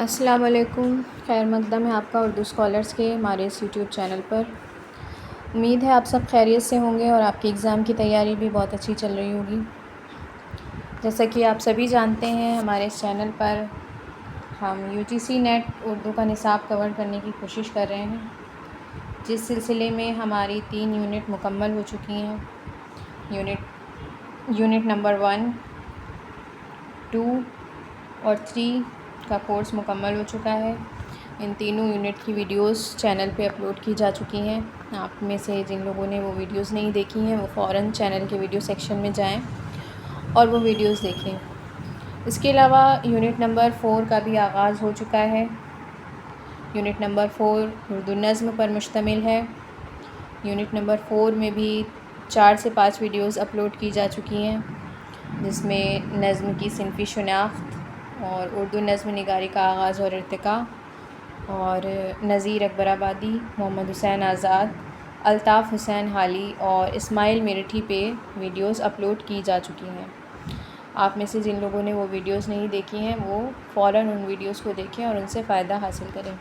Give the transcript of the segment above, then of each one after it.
السلام علیکم، خیر مقدم ہے آپ کا اردو اسکالرس کے ہمارے اس یوٹیوب چینل پر۔ امید ہے آپ سب خیریت سے ہوں گے اور آپ کی ایگزام کی تیاری بھی بہت اچھی چل رہی ہوگی۔ جیسا کہ آپ سبھی جانتے ہیں، ہمارے اس چینل پر ہم UGC نیٹ اردو کا نصاب کور کرنے کی کوشش کر رہے ہیں، جس سلسلے میں ہماری 3 یونٹ مکمل ہو چکی ہیں۔ یونٹ نمبر 1، 2 اور 3 کا کورس مکمل ہو چکا ہے۔ ان تینوں یونٹ کی ویڈیوز چینل پہ اپلوڈ کی جا چکی ہیں۔ آپ میں سے جن لوگوں نے وہ ویڈیوز نہیں دیکھی ہیں، وہ فوراً چینل کے ویڈیو سیکشن میں جائیں اور وہ ویڈیوز دیکھیں۔ اس کے علاوہ یونٹ نمبر 4 کا بھی آغاز ہو چکا ہے۔ یونٹ نمبر 4 اردو نظم پر مشتمل ہے۔ یونٹ نمبر 4 میں بھی 4 سے 5 ویڈیوز اپلوڈ کی جا چکی ہیں، جس میں نظم کی صنفی شناخت اور اردو نظم نگاری کا آغاز اور ارتقاء، اور نذیر اکبر آبادی، محمد حسین آزاد، الطاف حسین حالی اور اسماعیل میرٹھی پہ ویڈیوز اپلوڈ کی جا چکی ہیں۔ آپ میں سے جن لوگوں نے وہ ویڈیوز نہیں دیکھی ہیں، وہ فوراً ان ویڈیوز کو دیکھیں اور ان سے فائدہ حاصل کریں۔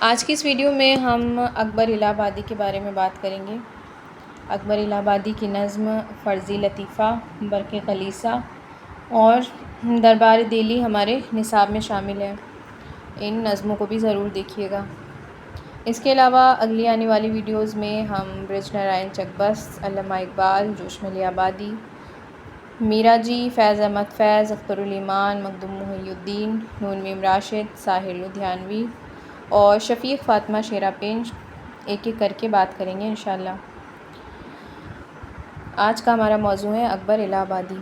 آج کی اس ویڈیو میں ہم اکبر الہ آبادی کے بارے میں بات کریں گے۔ اکبر الہ آبادی کی نظم فرزی لطیفہ، برق کلیسا اور دربار دہلی ہمارے نصاب میں شامل ہے۔ ان نظموں کو بھی ضرور دیکھیے گا۔ اس کے علاوہ اگلی آنے والی ویڈیوز میں ہم برج نارائن چکبس، علامہ اقبال، جوش ملی آبادی، میرا جی، فیض احمد فیض، اختر الایمان، مخدوم محی الدین، نون میم راشد، ساحر لدھیانوی اور شفیق فاطمہ شیرہ پنج ایک ایک کر کے بات کریں گے انشاءاللہ۔ آج کا ہمارا موضوع ہے اکبر الہ آبادی۔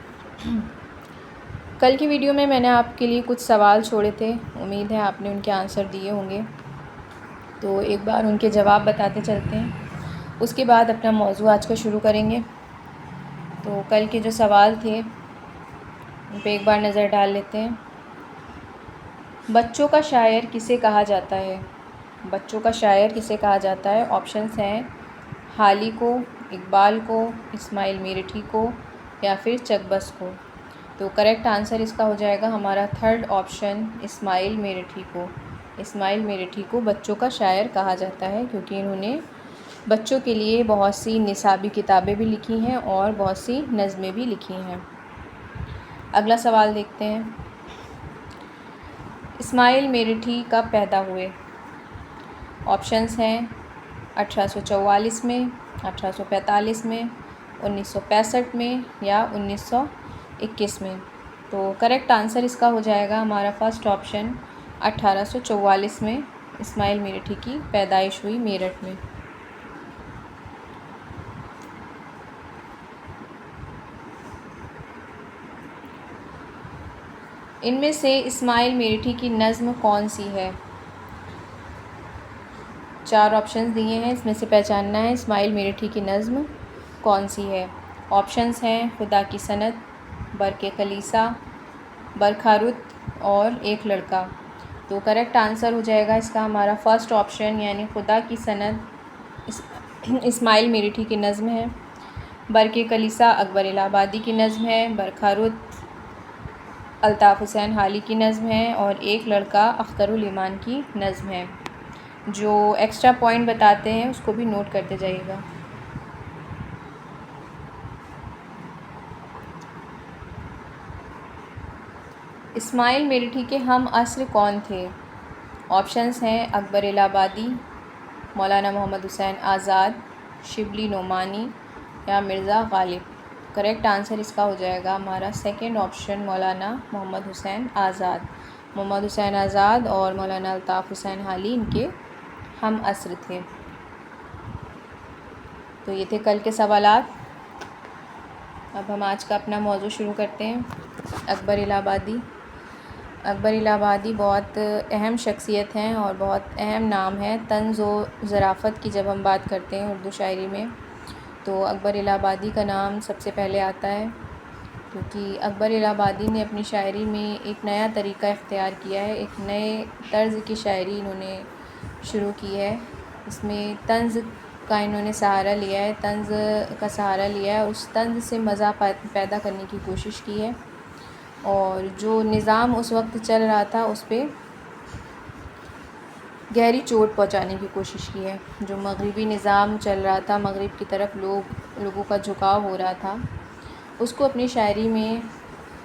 کل کی ویڈیو میں نے آپ کے لیے کچھ سوال چھوڑے تھے، امید ہے آپ نے ان کے آنسر دیے ہوں گے، تو ایک بار ان کے جواب بتاتے چلتے ہیں، اس کے بعد اپنا موضوع آج کا شروع کریں گے۔ تو کل کے جو سوال تھے ان پہ ایک بار نظر ڈال لیتے ہیں۔ بچوں کا شاعر کسے کہا جاتا ہے؟ بچوں کا شاعر کسے کہا جاتا ہے؟ آپشنز ہیں حالی کو، اقبال کو، اسماعیل میرٹھی کو یا پھر چکبس کو۔ تو کریکٹ آنسر اس کا ہو جائے گا ہمارا 3rd آپشن، اسماعیل میرٹھی کو۔ اسماعیل میرٹھی کو بچوں کا شاعر کہا جاتا ہے، کیونکہ انہوں نے بچوں کے لیے بہت سی نصابی کتابیں بھی لکھی ہیں اور بہت سی نظمیں بھی لکھی ہیں۔ اگلا سوال دیکھتے ہیں۔ اسماعیل میرٹھی کب پیدا ہوئے؟ آپشنز ہیں 1844 میں، 1845 میں، 1965 میں یا 1921 میں۔ تو کریکٹ آنسر اس کا ہو جائے گا ہمارا 1st آپشن، 1844 میں اسماعیل میرٹھی کی پیدائش ہوئی میرٹھ میں۔ ان میں سے اسماعیل میرٹھی کی نظم کون سی ہے؟ 4 آپشنز دیے ہیں، اس میں سے پہچاننا ہے اسماعیل میرٹھی کی نظم کون سی ہے۔ آپشنز ہیں خدا کی سند، برق کلیسا، برکھا رت اور ایک لڑکا۔ تو کریکٹ آنسر ہو جائے گا اس کا ہمارا 1st آپشن، یعنی خدا کی سند اسماعیل میرٹھی کی نظم ہے، برق کلیسا اکبر الہ آبادی کی نظم ہے، برکھا رت الطاف حسین حالی کی نظم ہے اور ایک لڑکا اختر الایمان کی نظم ہے۔ جو ایکسٹرا پوائنٹ بتاتے ہیں اس کو بھی نوٹ کرتے جائیے گا۔ اسماعیل میرٹھی کے ہم عصر کون تھے؟ آپشنز ہیں اکبر الہ آبادی، مولانا محمد حسین آزاد، شبلی نعمانی یا مرزا غالب۔ کریکٹ آنسر اس کا ہو جائے گا ہمارا 2nd آپشن، مولانا محمد حسین آزاد۔ محمد حسین آزاد اور مولانا الطاف حسین حالی ان کے ہم عصر تھے۔ تو یہ تھے کل کے سوالات۔ اب ہم آج کا اپنا موضوع شروع کرتے ہیں۔ اکبر الہ آبادی۔ اکبر الہ آبادی بہت اہم شخصیت ہیں اور بہت اہم نام ہے۔ طنز و ظرافت کی جب ہم بات کرتے ہیں اردو شاعری میں، تو اکبر الہ آبادی کا نام سب سے پہلے آتا ہے، کیونکہ اکبر الہ آبادی نے اپنی شاعری میں ایک نیا طریقہ اختیار کیا ہے، ایک نئے طرز کی شاعری انہوں نے شروع کی ہے۔ اس میں طنز کا انہوں نے سہارا لیا ہے، طنز کا سہارا لیا ہے اور اس طنز سے مزہ پیدا کرنے کی کوشش کی ہے، اور جو نظام اس وقت چل رہا تھا اس پہ گہری چوٹ پہنچانے کی کوشش کی ہے۔ جو مغربی نظام چل رہا تھا، مغرب کی طرف لوگوں کا جھکاؤ ہو رہا تھا، اس کو اپنی شاعری میں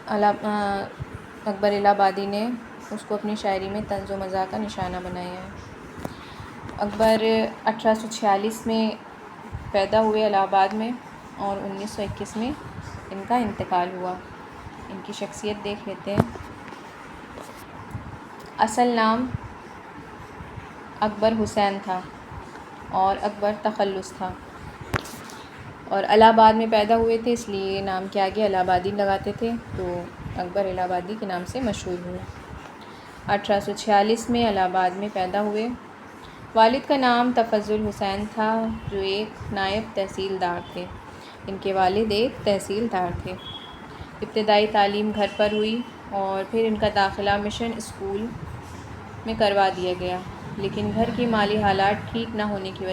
اکبر الہ آبادی نے اس کو اپنی شاعری میں طنز و مزاح کا نشانہ بنایا ہے۔ اکبر 1846 میں پیدا ہوئے الہ آباد میں اور 1921 میں ان کا انتقال ہوا۔ ان کی شخصیت دیکھ لیتے ہیں۔ اصل نام اکبر حسین تھا اور اکبر تخلص تھا، اور الہ آباد میں پیدا ہوئے تھے، اس لیے نام کے آگے الہ آبادی لگاتے تھے، تو اکبر الہ آبادی کے نام سے مشہور ہوئے۔ 1846 میں الہ آباد میں پیدا ہوئے۔ والد کا نام تفضل حسین تھا، جو ایک نائب تحصیلدار تھے۔ ان کے والد ایک تحصیلدار تھے۔ ابتدائی تعلیم گھر پر ہوئی اور پھر ان کا داخلہ مشن اسکول میں کروا دیا گیا، لیکن گھر کی مالی حالات ٹھیک نہ ہونے کی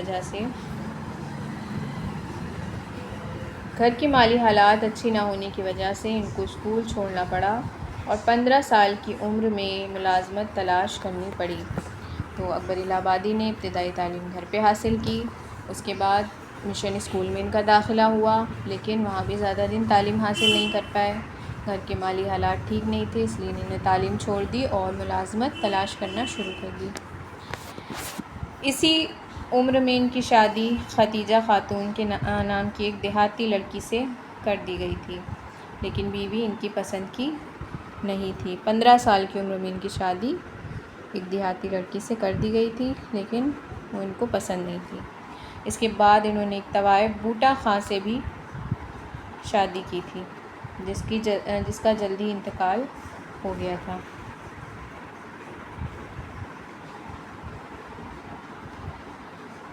وجہ سے ان کو اسکول چھوڑنا پڑا اور 15 سال کی عمر میں ملازمت تلاش کرنی پڑی۔ تو اکبر الہ آبادی نے ابتدائی تعلیم گھر پہ حاصل کی، اس کے بعد مشن اسکول میں ان کا داخلہ ہوا، لیکن وہاں بھی زیادہ دن تعلیم حاصل نہیں کر پائے۔ گھر کے مالی حالات ٹھیک نہیں تھے، اس لیے انہوں نے تعلیم چھوڑ دی اور ملازمت تلاش کرنا شروع کر دی۔ اسی عمر میں ان کی شادی ختیجہ خاتون کے نام کی ایک دیہاتی لڑکی سے کر دی گئی تھی، لیکن بیوی ان کی پسند کی نہیں تھی۔ 15 سال کی عمر میں ان کی شادی ایک دیہاتی لڑکی سے کر دی گئی تھی، لیکن وہ ان کو پسند نہیں تھی۔ اس کے بعد انہوں نے ایک طوائف بوٹا خاں سے بھی شادی کی تھی، جس کا جلدی انتقال ہو گیا تھا۔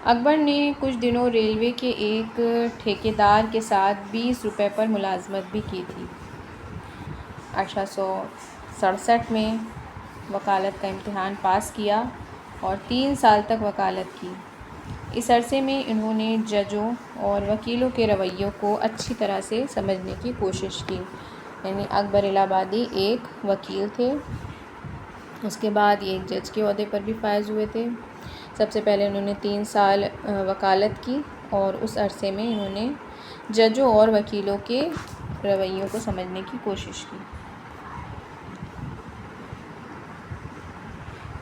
اکبر نے کچھ دنوں ریلوے کے ایک ٹھیکیدار کے ساتھ 20 روپے پر ملازمت بھی کی تھی۔ 1867 میں وکالت کا امتحان پاس کیا اور 3 سال تک وکالت کی۔ اس عرصے میں انہوں نے ججوں اور وکیلوں کے رویوں کو اچھی طرح سے سمجھنے کی کوشش کی۔ یعنی اکبر الہ آبادی ایک وکیل تھے، اس کے بعد یہ ایک جج کے عہدے پر بھی فائز ہوئے تھے۔ سب سے پہلے انہوں نے 3 سال وکالت کی اور اس عرصے میں انہوں نے ججوں اور وکیلوں کے رویوں کو سمجھنے کی کوشش کی۔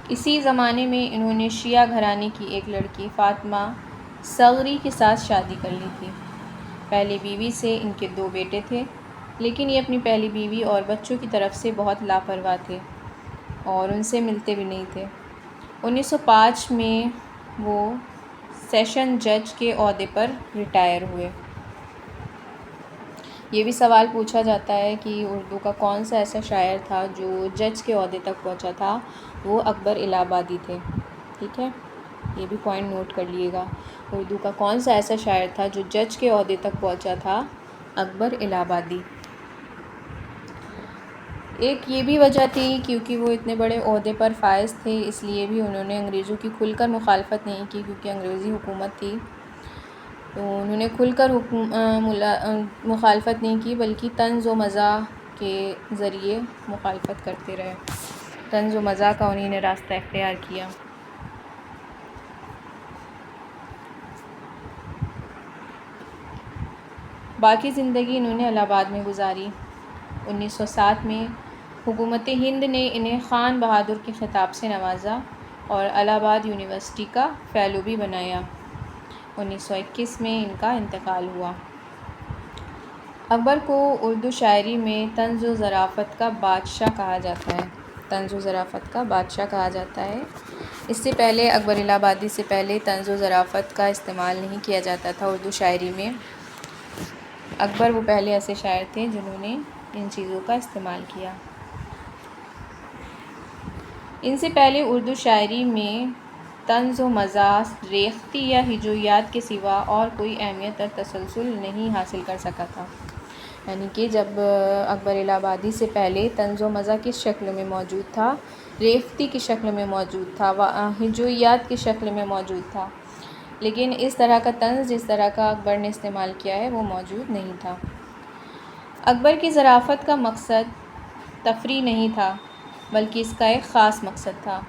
اسی زمانے میں انہوں نے شیعہ گھرانے کی ایک لڑکی فاطمہ صغری کے ساتھ شادی کر لی تھی۔ پہلی بیوی سے ان کے 2 بیٹے تھے، لیکن یہ اپنی پہلی بیوی اور بچوں کی طرف سے بہت لاپرواہ تھے اور ان سے ملتے بھی نہیں تھے۔ 1905 میں وہ سیشن جج کے عہدے پر ریٹائر ہوئے۔ یہ بھی سوال پوچھا جاتا ہے کہ اردو کا کون سا ایسا شاعر تھا جو جج کے عہدے تک پہنچا تھا؟ وہ اکبر الہ آبادی تھے۔ ٹھیک ہے، یہ بھی پوائنٹ نوٹ کر لیے گا۔ اردو کا کون سا ایسا شاعر تھا جو جج کے عہدے تک پہنچا تھا؟ اکبر الہ آبادی۔ ایک یہ بھی وجہ تھی کیونکہ وہ اتنے بڑے عہدے پر فائز تھے، اس لیے بھی انہوں نے انگریزوں کی کھل کر مخالفت نہیں کی، کیونکہ انگریزی حکومت تھی تو انہوں نے کھل کر مخالفت نہیں کی، بلکہ طنز و مزاح کے ذریعے مخالفت کرتے رہے۔ طنز و مزاح کا انہوں نے راستہ اختیار کیا۔ باقی زندگی انہوں نے الہ آباد میں گزاری۔ 1907 میں حکومت ہند نے انہیں خان بہادر کے خطاب سے نوازا اور الہ آباد یونیورسٹی کا فیلو بھی بنایا۔ 1921 میں ان کا انتقال ہوا۔ اکبر کو اردو شاعری میں طنز و ظرافت کا بادشاہ کہا جاتا ہے۔ طنز و ظرافت کا بادشاہ کہا جاتا ہے۔ اس سے پہلے اکبر الہ آبادی سے پہلے طنز و ظرافت کا استعمال نہیں کیا جاتا تھا اردو شاعری میں۔ اکبر وہ پہلے ایسے شاعر تھے جنہوں نے ان چیزوں کا استعمال کیا۔ ان سے پہلے اردو شاعری میں طنز و مزاح ریختی یا ہجویات کے سوا اور کوئی اہمیت اور تسلسل نہیں حاصل کر سکا تھا۔ یعنی کہ جب اکبر الہ آبادی سے پہلے طنز و مزاح کس شکل میں موجود تھا؟ ریختی کی شکل میں موجود تھا، ہجویات کی شکل میں موجود تھا، لیکن اس طرح کا طنز جس طرح کا اکبر نے استعمال کیا ہے وہ موجود نہیں تھا۔ اکبر کی ظرافت کا مقصد تفریح نہیں تھا، بلکہ اس کا ایک خاص مقصد تھا۔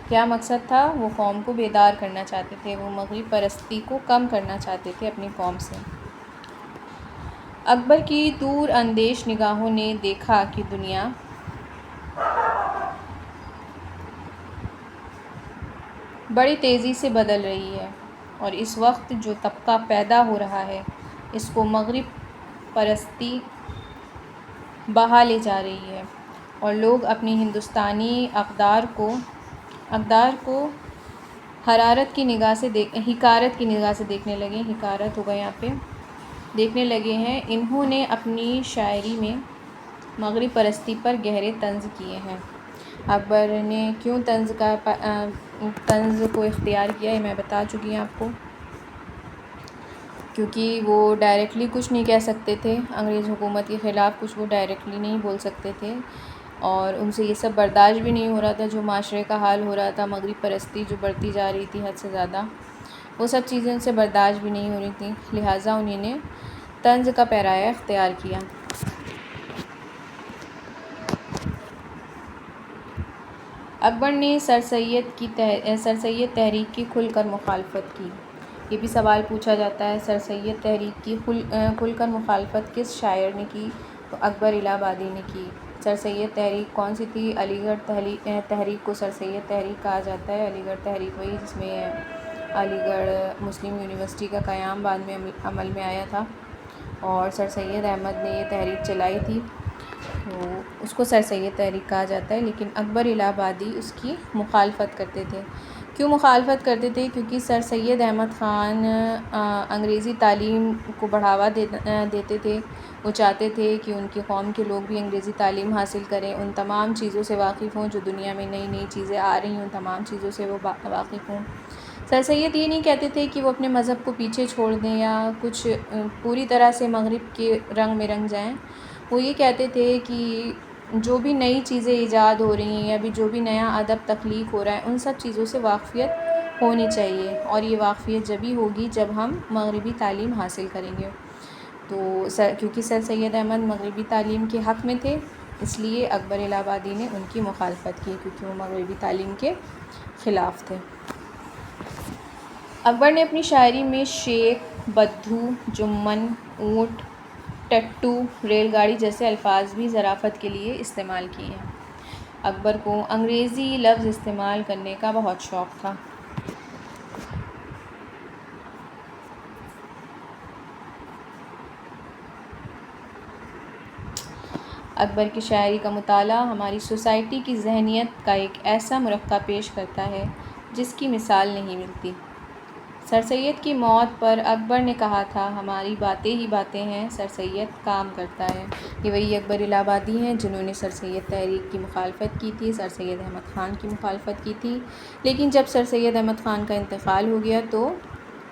کیا مقصد تھا؟ وہ قوم کو بیدار کرنا چاہتے تھے، وہ مغرب پرستی کو کم کرنا چاہتے تھے اپنی قوم سے۔ اکبر کی دور اندیش نگاہوں نے دیکھا کہ دنیا بڑی تیزی سے بدل رہی ہے، اور اس وقت جو طبقہ پیدا ہو رہا ہے اس کو مغرب پرستی بہا لے جا رہی ہے، اور لوگ اپنی ہندوستانی اقدار کو حکارت کی نگاہ سے دیکھنے لگے ہیں۔ انہوں نے اپنی شاعری میں مغرب پرستی پر گہرے طنز کیے ہیں۔ اکبر نے کیوں طنز کو اختیار کیا یہ میں بتا چکی ہوں آپ کو، کیونکہ وہ ڈائریکٹلی کچھ نہیں کہہ سکتے تھے، انگریز حکومت کے خلاف کچھ وہ ڈائریکٹلی نہیں بول سکتے تھے، اور ان سے یہ سب برداشت بھی نہیں ہو رہا تھا جو معاشرے کا حال ہو رہا تھا، مغرب پرستی جو بڑھتی جا رہی تھی حد سے زیادہ، وہ سب چیزیں ان سے برداشت بھی نہیں ہو رہی تھیں، لہٰذا انہیں نے طنز کا پیرایا اختیار کیا۔ اکبر نے سر سید تحریک کی کھل کر مخالفت کی۔ یہ بھی سوال پوچھا جاتا ہے، سر سید تحریک کی کھل کر مخالفت کس شاعر نے کی؟ تو اکبر الہ آبادی نے کی۔ سر سید تحریک کون سی تھی؟ علی گڑھ تحریک کو سر سید تحریک کہا جاتا ہے۔ علی گڑھ تحریک وہی جس میں علی گڑھ مسلم یونیورسٹی کا قیام بعد میں عمل میں آیا تھا، اور سر سید احمد نے یہ تحریک چلائی تھی، تو اس کو سر سید تحریک کہا جاتا ہے۔ لیکن اکبر الہ آبادی اس کی مخالفت کرتے تھے۔ کیوں مخالفت کرتے تھے؟ کیونکہ سر سید احمد خان انگریزی تعلیم کو بڑھاوا دیتے تھے، وہ چاہتے تھے کہ ان کی قوم کے لوگ بھی انگریزی تعلیم حاصل کریں، ان تمام چیزوں سے واقف ہوں جو دنیا میں نئی نئی چیزیں آ رہی ہیں، ان تمام چیزوں سے وہ واقف ہوں۔ سر سید یہ نہیں کہتے تھے کہ وہ اپنے مذہب کو پیچھے چھوڑ دیں یا کچھ پوری طرح سے مغرب کے رنگ میں رنگ جائیں، وہ یہ کہتے تھے کہ جو بھی نئی چیزیں ایجاد ہو رہی ہیں یا بھی جو بھی نیا ادب تخلیق ہو رہا ہے ان سب چیزوں سے واقفیت ہونی چاہیے، اور یہ واقفیت جبھی ہوگی جب ہم مغربی تعلیم حاصل کریں گے۔ تو کیونکہ سر سید احمد مغربی تعلیم کے حق میں تھے، اس لیے اکبر الہ آبادی نے ان کی مخالفت کی، کیونکہ وہ مغربی تعلیم کے خلاف تھے۔ اکبر نے اپنی شاعری میں شیخ، بدھو، جمن، اونٹ، ٹٹو، ریل گاڑی جیسے الفاظ بھی ظرافت کے لیے استعمال کیے ہیں۔ اکبر کو انگریزی لفظ استعمال کرنے کا بہت شوق تھا۔ اکبر کی شاعری کا مطالعہ ہماری سوسائٹی کی ذہنیت کا ایک ایسا مرقع پیش کرتا ہے جس کی مثال نہیں ملتی۔ سر سید کی موت پر اکبر نے کہا تھا، ہماری باتیں ہی باتیں ہیں، سر سید کام کرتا ہے۔ یہ وہی اکبر الہ آبادی ہیں جنہوں نے سر سید تحریک کی مخالفت کی تھی، سر سید احمد خان کی مخالفت کی تھی، لیکن جب سر سید احمد خان کا انتقال ہو گیا تو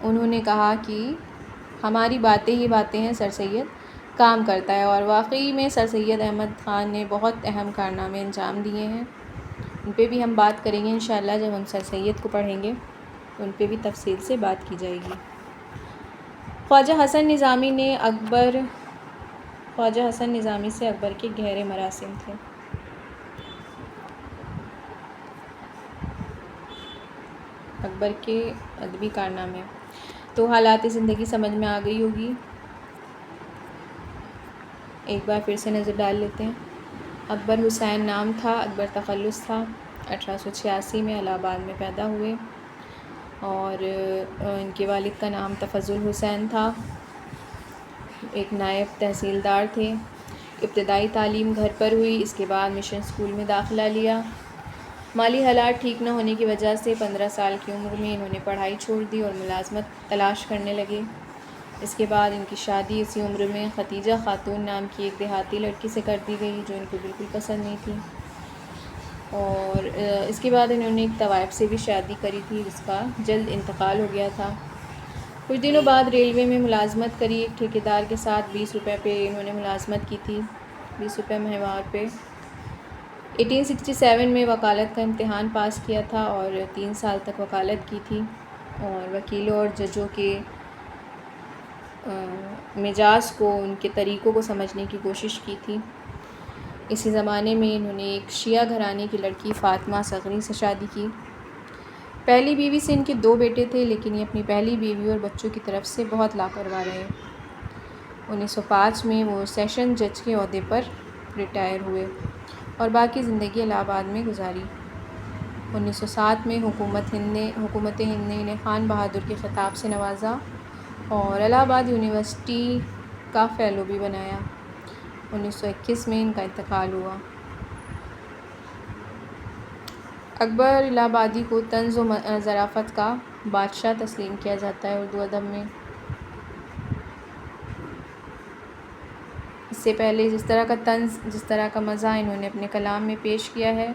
انہوں نے کہا کہ ہماری باتیں ہی باتیں ہیں، سر سید کام کرتا ہے، اور واقعی میں سر سید احمد خان نے بہت اہم کارنامے انجام دیے ہیں۔ ان پہ بھی ہم بات کریں گے انشاءاللہ، جب ہم سر سید کو پڑھیں گے تو ان پہ بھی تفصیل سے بات کی جائے گی۔ خواجہ حسن نظامی سے اکبر کے گہرے مراسم تھے۔ اکبر کے ادبی کارنامے، تو حالات زندگی سمجھ میں آ گئی ہوگی، ایک بار پھر سے نظر ڈال لیتے ہیں۔ اکبر حسین نام تھا، اکبر تخلص تھا، 1886 میں الہ آباد میں پیدا ہوئے، اور ان کے والد کا نام تفضل حسین تھا، ایک نائب تحصیلدار تھے۔ ابتدائی تعلیم گھر پر ہوئی، اس کے بعد مشن اسکول میں داخلہ لیا۔ مالی حالات ٹھیک نہ ہونے کی وجہ سے 15 سال کی عمر میں انہوں نے پڑھائی چھوڑ دی اور ملازمت تلاش کرنے لگے۔ اس کے بعد ان کی شادی اسی عمر میں ختیجہ خاتون نام کی ایک دیہاتی لڑکی سے کر دی گئی جو ان کو بالکل پسند نہیں تھی، اور اس کے بعد انہوں نے ایک طوائف سے بھی شادی کری تھی جس کا جلد انتقال ہو گیا تھا۔ کچھ دنوں بعد ریلوے میں ملازمت کری، ایک ٹھیکیدار کے ساتھ 20 روپے پہ انہوں نے ملازمت کی تھی، 20 روپے ماہوار پہ۔ 1867 میں وکالت کا امتحان پاس کیا تھا اور 3 سال تک وکالت کی تھی۔ اور وکیلوں اور ججوں کے مزاج کو، ان کے طریقوں کو سمجھنے کی کوشش کی تھی۔ اسی زمانے میں انہوں نے ایک شیعہ گھرانے کی لڑکی فاطمہ صغری سے شادی کی۔ پہلی بیوی سے ان کے 2 بیٹے تھے، لیکن یہ اپنی پہلی بیوی اور بچوں کی طرف سے بہت لاپرواہ رہے۔ 1905 میں وہ سیشن جج کے عہدے پر ریٹائر ہوئے اور باقی زندگی الہ آباد میں گزاری۔ 1907 میں حکومت ہند نے انہیں خان بہادر کے خطاب سے نوازا اور الہ آباد یونیورسٹی کا فیلو بھی بنایا۔ 1921 میں ان کا انتقال ہوا۔ اکبر الہ آبادی کو طنز و ظرافت کا بادشاہ تسلیم کیا جاتا ہے اردو ادب میں۔ اس سے پہلے جس طرح کا طنز، جس طرح کا مزاح انہوں نے اپنے کلام میں پیش کیا ہے،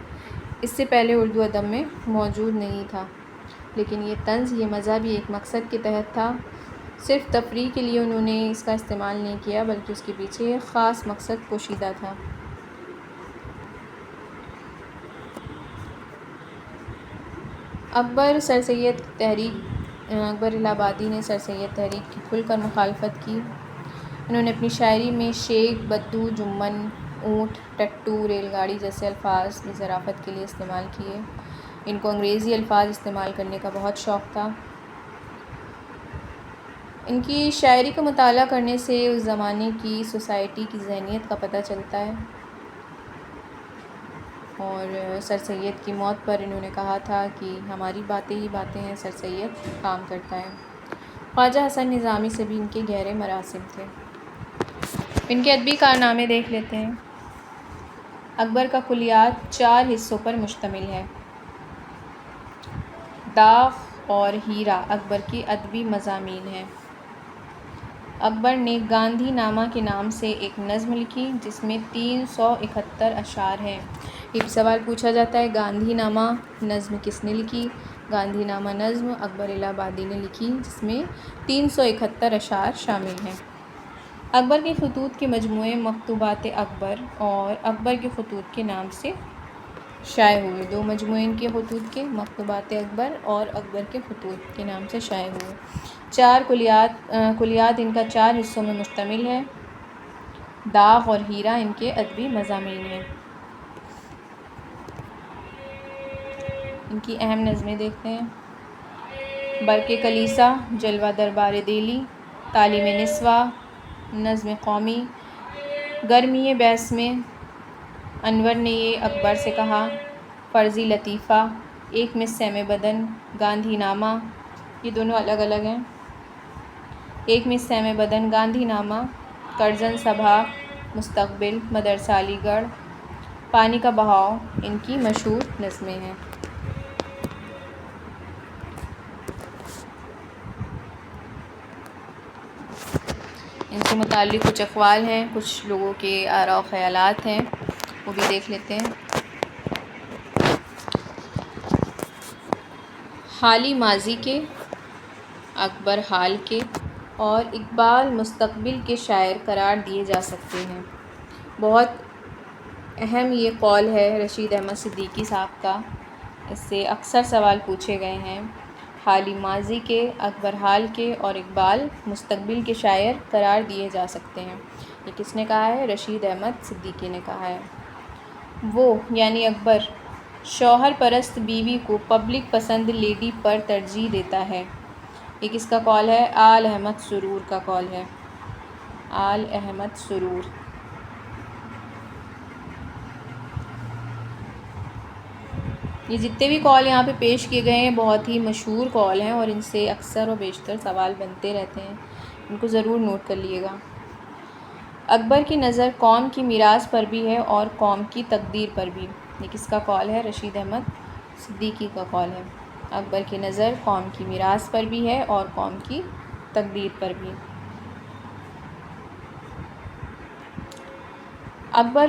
اس سے پہلے اردو ادب میں موجود نہیں تھا۔ لیکن یہ طنز، یہ مزاح بھی ایک مقصد کے تحت تھا۔ صرف تفریح کے لیے انہوں نے اس کا استعمال نہیں کیا، بلکہ اس کے پیچھے ایک خاص مقصد پوشیدہ تھا۔ اکبر الہ آبادی نے سر سید تحریک کی کھل کر مخالفت کی۔ انہوں نے اپنی شاعری میں شیخ، بدو، جمن، اونٹ، ٹٹو، ریل گاڑی جیسے الفاظ ظرافت کے لیے استعمال کیے۔ ان کو انگریزی الفاظ استعمال کرنے کا بہت شوق تھا۔ ان کی شاعری کا مطالعہ کرنے سے اس زمانے کی سوسائٹی کی ذہنیت کا پتہ چلتا ہے۔ اور سر سید کی موت پر انہوں نے کہا تھا کہ ہماری باتیں ہی باتیں ہیں، سر سید کام کرتا ہے۔ خواجہ حسن نظامی سے بھی ان کے گہرے مراسم تھے۔ ان کے ادبی کارنامے دیکھ لیتے ہیں۔ اکبر کا کلیات 4 حصوں پر مشتمل ہے۔ داغ اور ہیرا اکبر کی ادبی مضامین ہیں۔ اکبر نے گاندھی نامہ کے نام سے ایک نظم لکھی جس میں 371 اشعار ہیں۔ یہ بھی سوال پوچھا جاتا ہے، گاندھی نامہ نظم کس نے لکھی؟ گاندھی نامہ نظم اکبر الہ آبادی نے لکھی، جس میں 371 اشعار شامل ہیں۔ اکبر کے خطوط کے مجموعے مکتوبات اکبر اور اکبر کے خطوط کے نام سے شائع ہوئے۔ 2 مجموعے ان کے خطوط کے، مکتوبات اکبر اور اکبر کے خطوط کے نام سے شائع ہوئے۔ 4 کلیات ان کا 4 حصوں میں مشتمل ہے۔ داغ اور ہیرا ان کے ادبی مضامین ہیں۔ ان کی اہم نظمیں دیکھتے ہیں۔ برق کلیسا، جلوہ دربار دہلی، تعلیم نسواں، نظم قومی، گرمی بعث میں، انور نے یہ اکبر سے کہا، فرضی لطیفہ، ایک مصرع میں بدن، گاندھی نامہ، یہ دونوں الگ الگ ہیں۔ ایک مصرع میں بدن، گاندھی نامہ، کرزن سبھا، مستقبل، مدرسہ علی گڑھ، پانی کا بہاؤ ان کی مشہور نظمیں ہیں۔ ان سے متعلق کچھ اقوال ہیں، کچھ لوگوں کے آراء و خیالات ہیں، وہ بھی دیکھ لیتے ہیں۔ حالی ماضی کے، اکبر حال کے اور اقبال مستقبل کے شاعر قرار دیے جا سکتے ہیں۔ بہت اہم یہ قول ہے رشید احمد صدیقی صاحب کا، اس سے اکثر سوال پوچھے گئے ہیں۔ حالی ماضی کے، اکبر حال کے اور اقبال مستقبل کے شاعر قرار دیے جا سکتے ہیں۔ یہ کس نے کہا ہے؟ رشید احمد صدیقی نے کہا ہے۔ وہ یعنی اکبر شوہر پرست بیوی کو پبلک پسند لیڈی پر ترجیح دیتا ہے۔ یہ کس کا قول ہے؟ آل احمد سرور کا قول ہے۔ آل احمد سرور۔ یہ جتنے بھی قول یہاں پہ پیش کیے گئے ہیں بہت ہی مشہور قول ہیں اور ان سے اکثر و بیشتر سوال بنتے رہتے ہیں، ان کو ضرور نوٹ کر لیے گا۔ اکبر کی نظر قوم کی میراث پر بھی ہے اور قوم کی تقدیر پر بھی۔ یہ کس کا قول ہے؟ رشید احمد صدیقی کا قول ہے۔ اکبر کی نظر قوم کی میراث پر بھی ہے اور قوم کی تقدیر پر بھی۔ اکبر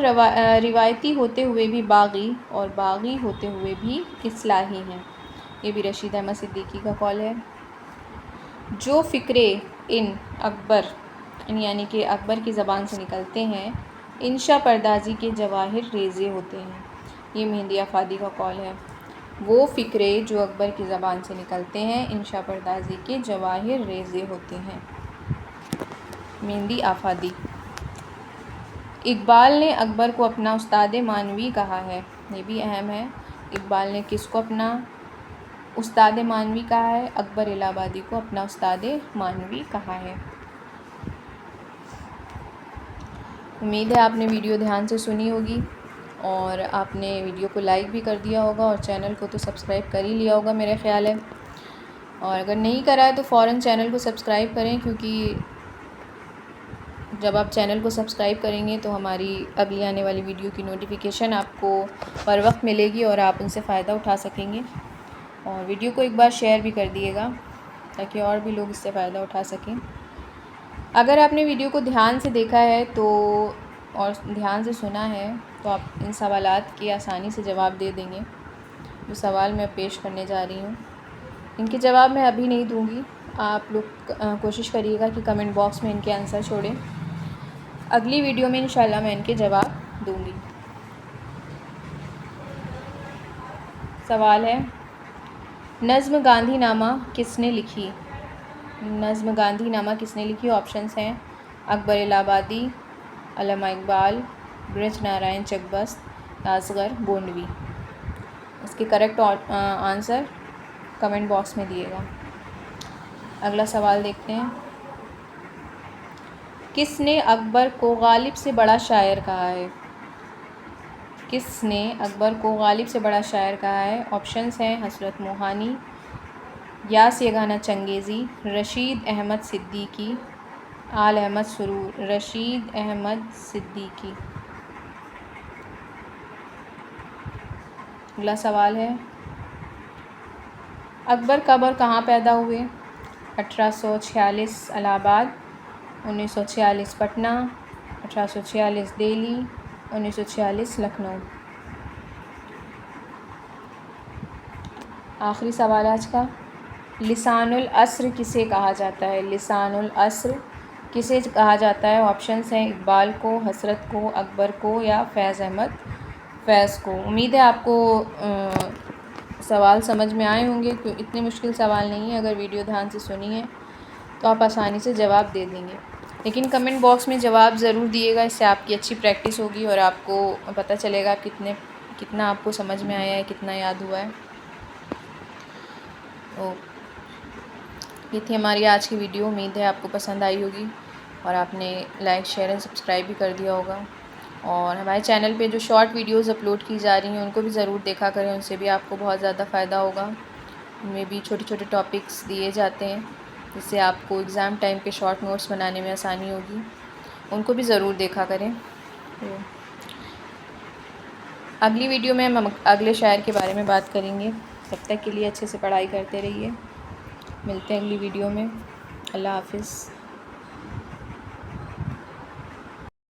روایتی ہوتے ہوئے بھی باغی اور باغی ہوتے ہوئے بھی اصلاحی ہیں۔ یہ بھی رشید احمد صدیقی کا قول ہے۔ جو فقرے اکبر یعنی کہ اکبر کی زبان سے نکلتے ہیں، انشا پردازی کے جواہر ریزے ہوتے ہیں۔ یہ مہندی آفادی کا قول ہے۔ وہ فکرے جو اکبر کی زبان سے نکلتے ہیں انشا پردازی کے جواہر ریزے ہوتے ہیں۔ مہندی آفادی۔ اقبال نے اکبر کو اپنا استاد معنوی کہا ہے، یہ بھی اہم ہے۔ اقبال نے کس کو اپنا استاد معنوی کہا ہے؟ اکبر الہ آبادی کو اپنا استاد معنوی کہا ہے۔ امید ہے آپ نے ویڈیو دھیان سے سنی ہوگی اور آپ نے ویڈیو کو لائک بھی کر دیا ہوگا اور چینل کو تو سبسکرائب کر ہی لیا ہوگا میرے خیال ہے، اور اگر نہیں کرا ہے تو فوراً چینل کو سبسکرائب کریں، کیونکہ جب آپ چینل کو سبسکرائب کریں گے تو ہماری اگلی آنے والی ویڈیو کی نوٹیفیکیشن آپ کو ہر وقت ملے گی اور آپ ان سے فائدہ اٹھا سکیں گے۔ اور ویڈیو کو ایک بار شیئر بھی کر دیے گا تاکہ اور بھی لوگ اس سے فائدہ اٹھا سکیں۔ اگر آپ نے ویڈیو کو دھیان سے دیکھا ہے تو اور دھیان سے سنا ہے تو آپ ان سوالات کے آسانی سے جواب دے دیں گے۔ جو سوال میں پیش کرنے جا رہی ہوں ان کے جواب میں ابھی نہیں دوں گی، آپ لوگ کوشش کریے گا کہ کمنٹ باکس میں ان کے آنسر چھوڑیں، اگلی ویڈیو میں انشاءاللہ میں ان کے جواب دوں گی۔ سوال ہے، نظم گاندھی نامہ کس نے لکھی؟ نظم گاندھی نامہ کس نے لکھی؟ آپشنس ہیں اکبر الہ آبادی، علامہ اقبال، برج نارائن چک اصغر گونڈوی۔ اس کے کریکٹ آنسر کمنٹ باکس میں دیے گا۔ اگلا سوال دیکھتے ہیں، کس نے اکبر کو غالب سے بڑا شاعر کہا ہے؟ کس نے اکبر کو غالب سے بڑا شاعر کہا ہے؟ آپشنس ہیں حضرت موہانی، یاس یگانہ چنگیزی، رشید احمد صدیقی، آل احمد سرور۔ رشید احمد صدیقی۔ اگلا سوال ہے، اکبر کب اور کہاں پیدا ہوئے؟ 1846 الہ آباد، 1946 پٹنہ، 1846 دہلی، 1946 لکھنؤ۔ آخری سوال آج کا، لسان العصر کسے کہا جاتا ہے؟ لسان العصر کسے کہا جاتا ہے؟ آپشنس ہیں اقبال کو، حسرت کو، اکبر کو یا فیض احمد فیض کو۔ امید ہے آپ کو سوال سمجھ میں آئے ہوں گے، اتنے مشکل سوال نہیں ہے، اگر ویڈیو دھیان سے سنی ہے تو آپ آسانی سے جواب دے دیں گے، لیکن کمنٹ باکس میں جواب ضرور دیے گا، اس سے آپ کی اچھی پریکٹس ہوگی اور آپ کو پتہ چلے گا کتنا آپ کو سمجھ میں آیا ہے، کتنا یاد ہوا ہے۔ یہ تھی ہماری آج کی ویڈیو، امید ہے آپ کو پسند آئی ہوگی اور آپ نے لائک شیئر اور سبسکرائب بھی کر دیا ہوگا، اور ہمارے چینل پہ جو شارٹ ویڈیوز اپلوڈ کی جا رہی ہیں ان کو بھی ضرور دیکھا کریں، ان سے بھی آپ کو بہت زیادہ فائدہ ہوگا۔ ان میں بھی چھوٹے چھوٹے ٹاپکس دیے جاتے ہیں جس سے آپ کو ایگزام ٹائم کے شارٹ نوٹس بنانے میں آسانی ہوگی، ان کو بھی ضرور دیکھا کریں۔ اگلی ویڈیو میں ہم اگلے شاعر کے بارے میں بات کریں گے، تب تک کے لیے اچھے سے پڑھائی کرتے رہیے، ملتے ہیں اگلی ویڈیو میں، اللہ حافظ۔